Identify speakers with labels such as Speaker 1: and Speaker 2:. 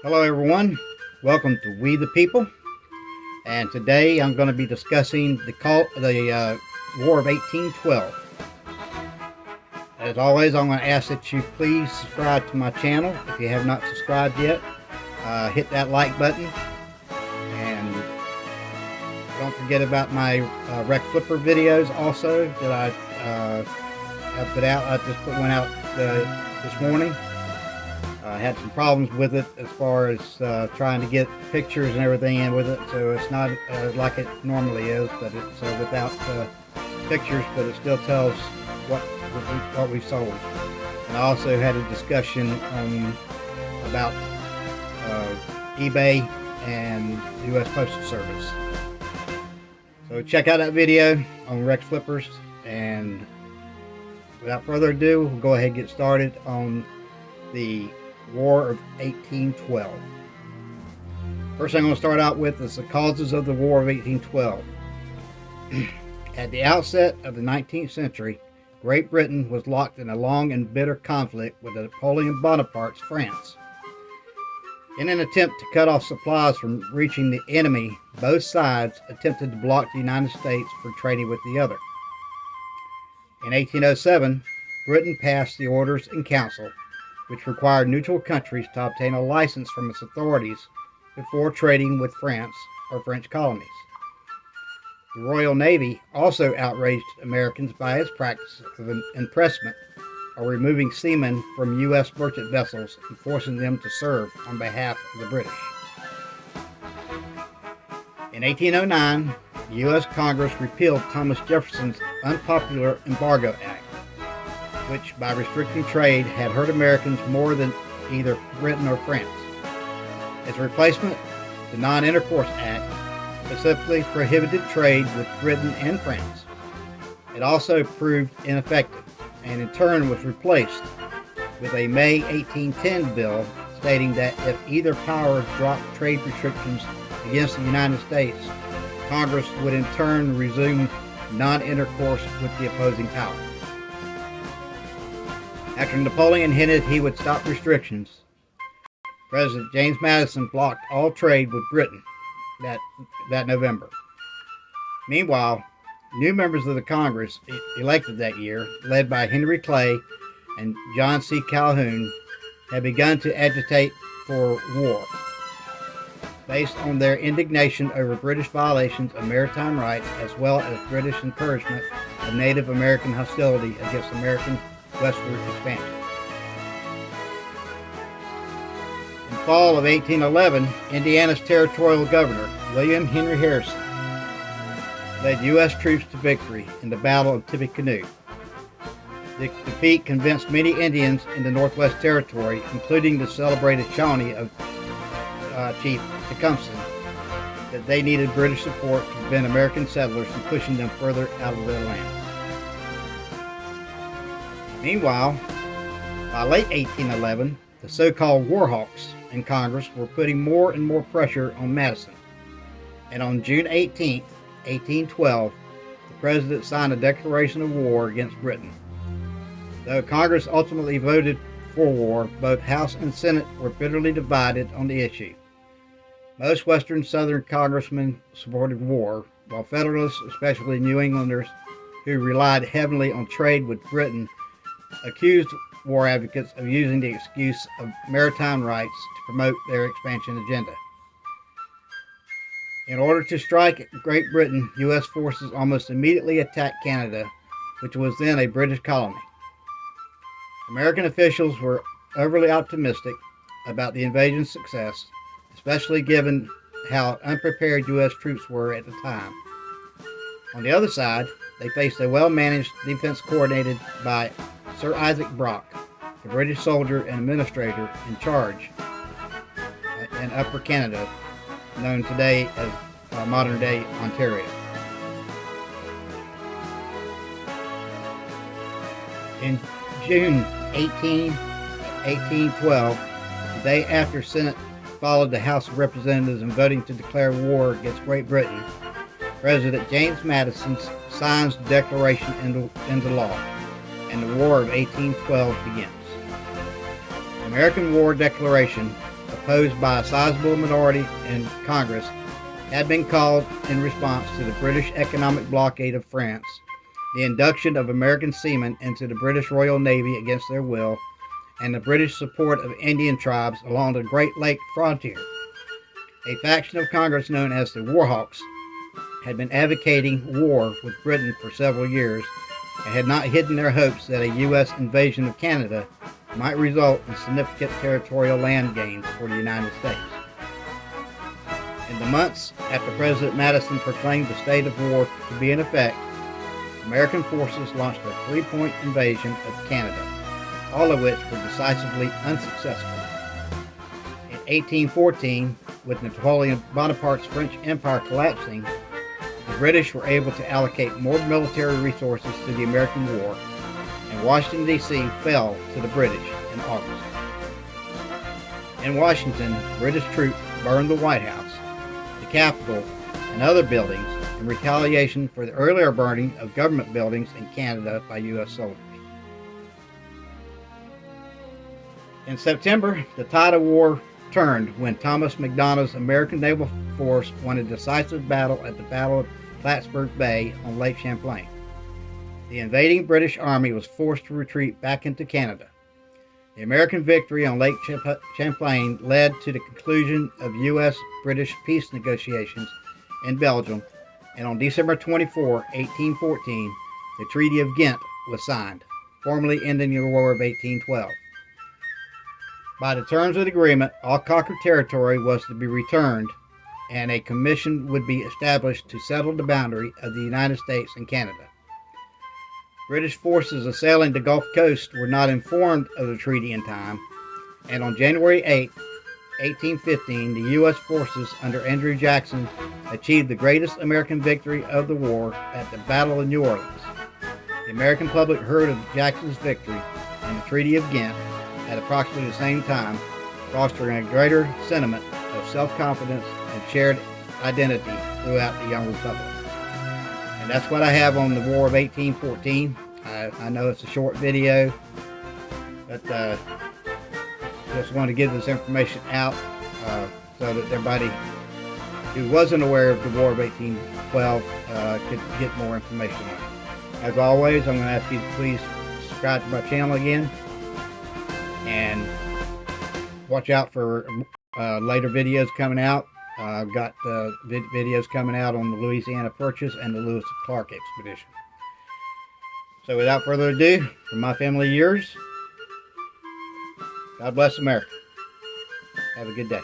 Speaker 1: Hello everyone, welcome to We the People, and today I'm going to be discussing the War of 1812. As always, I'm going to ask that you please subscribe to my channel if you have not subscribed yet. Hit that like button, and don't forget about my Wreck Flipper videos also that I have put out. I just put one out this morning. I had some problems with it as far as trying to get pictures and everything in with it, so it's not like it normally is, but it's without pictures, but it still tells what we sold. And I also had a discussion about eBay and U.S. Postal Service. So check out that video on Rex Flippers, and without further ado, we'll go ahead and get started on the War of 1812. First thing I'm going to start out with is the causes of the War of 1812. At the outset of the 19th century, Great Britain was locked in a long and bitter conflict with Napoleon Bonaparte's France. In an attempt to cut off supplies from reaching the enemy, both sides attempted to block the United States from trading with the other. In 1807, Britain passed the Orders in Council, which required neutral countries to obtain a license from its authorities before trading with France or French colonies. The Royal Navy also outraged Americans by its practice of impressment, or removing seamen from U.S. merchant vessels and forcing them to serve on behalf of the British. In 1809, the U.S. Congress repealed Thomas Jefferson's unpopular Embargo Act, which, by restricting trade, had hurt Americans more than either Britain or France. As a replacement, the Non-Intercourse Act specifically prohibited trade with Britain and France. It also proved ineffective, and in turn was replaced with a May 1810 bill stating that if either power dropped trade restrictions against the United States, Congress would in turn resume non-intercourse with the opposing power. After Napoleon hinted he would stop restrictions, President James Madison blocked all trade with Britain that November. Meanwhile, new members of the Congress elected that year, led by Henry Clay and John C. Calhoun, had begun to agitate for war, based on their indignation over British violations of maritime rights as well as British encouragement of Native American hostility against American westward expansion. In the fall of 1811, Indiana's territorial governor, William Henry Harrison, led U.S. troops to victory in the Battle of Tippecanoe. The defeat convinced many Indians in the Northwest Territory, including the celebrated Shawnee of Chief Tecumseh, that they needed British support to prevent American settlers from pushing them further out of their land. Meanwhile, by late 1811, the so-called war hawks in Congress were putting more and more pressure on Madison. And on June 18, 1812, the President signed a declaration of war against Britain. Though Congress ultimately voted for war, both House and Senate were bitterly divided on the issue. Most Western Southern congressmen supported war, while Federalists, especially New Englanders, who relied heavily on trade with Britain, accused war advocates of using the excuse of maritime rights to promote their expansion agenda. In order to strike Great Britain, U.S. forces almost immediately attacked Canada, which was then a British colony. American officials were overly optimistic about the invasion's success, especially given how unprepared U.S. troops were at the time. On the other side, they faced a well-managed defense coordinated by Sir Isaac Brock, a British soldier and administrator in charge in Upper Canada, known today as modern-day Ontario. In June 1812, the day after Senate followed the House of Representatives in voting to declare war against Great Britain, President James Madison signs the declaration into law, and the War of 1812 begins. The American War Declaration opposed by a sizable minority in Congress, had been called in response to the British economic blockade of France, the induction of American seamen into the British Royal Navy against their will, and the British support of Indian tribes along the Great Lake frontier. A faction of Congress known as the Warhawks had been advocating war with Britain for several years and had not hidden their hopes that a U.S. invasion of Canada might result in significant territorial land gains for the United States. In the months after President Madison proclaimed the state of war to be in effect, American forces launched a three-point invasion of Canada, all of which were decisively unsuccessful. In 1814, with Napoleon Bonaparte's French Empire collapsing, the British were able to allocate more military resources to the American war, and Washington, D.C. fell to the British in August. In Washington, British troops burned the White House, the Capitol, and other buildings in retaliation for the earlier burning of government buildings in Canada by U.S. soldiers. In September, the tide of war turned when Thomas MacDonough's American naval force won a decisive battle at the Battle of Plattsburgh Bay on Lake Champlain. The invading British army was forced to retreat back into Canada. The American victory on Lake Champlain led to the conclusion of U.S.-British peace negotiations in Belgium, and on December 24, 1814, the Treaty of Ghent was signed, formally ending the War of 1812. By the terms of the agreement, all conquered territory was to be returned, and a commission would be established to settle the boundary of the United States and Canada. British forces assailing the Gulf Coast were not informed of the treaty in time, and on January 8, 1815, the U.S. forces under Andrew Jackson achieved the greatest American victory of the war at the Battle of New Orleans. The American public heard of Jackson's victory and the Treaty of Ghent at approximately the same time, fostering a greater sentiment of self-confidence and shared identity throughout the young republic. And that's what I have on the War of 1814. I know it's a short video, but just want to give this information out so that everybody who wasn't aware of the War of 1812 could get more information on it. As always, I'm going to ask you to please subscribe to my channel again, and watch out for later videos coming out. I've got videos coming out on the Louisiana Purchase and the Lewis and Clark expedition. So without further ado, from my family to yours, God bless America. Have a good day.